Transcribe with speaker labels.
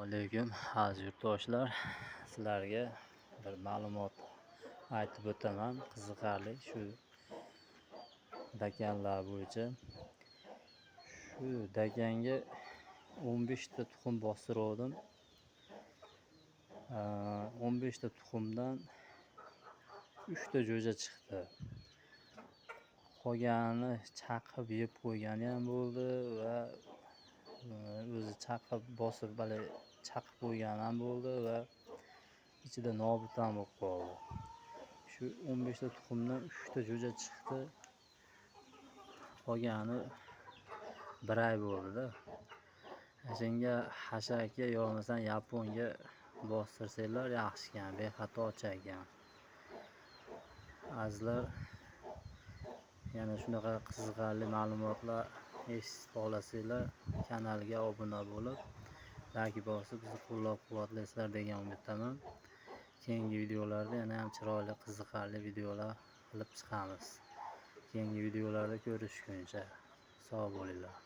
Speaker 1: Alaykum aziz yurtdoshlar, sizlarga bir ma'lumot aytib o'taman, qiziqarli shu dakanlar bo'yicha. Shu dakanga 15 ta tuxum bostirdim. 15 ta tuxumdan 3 ta jo'ja chiqdi. Qolgani chaqib yeb qo'ygani ham bo'ldi va o'zi chaqib qo'ygani ham bo'ldi va ichida nobud ham bo'lib qoldi. Shu 15 ta tuxumdan 3 ta jo'ja chiqdi. Qolgani 1 oy bo'ldi-da. Shunga hashaka yo bo'lmasam yaponga bostirsanglar yaxshi ekan, bexato ekan. Azizlar, yana shunaqa qiziqarli ma'lumotlar eshitib qolasizlar, kanalga obuna bo'lib, like bosib bizni qo'llab-quvvatlaysizlar degan umiddaman. Keyingi videolarda yana ham chiroyli, qiziqarli videolar qilib chiqamiz. Keyingi videolarda ko'rishguncha sog' bo'linglar.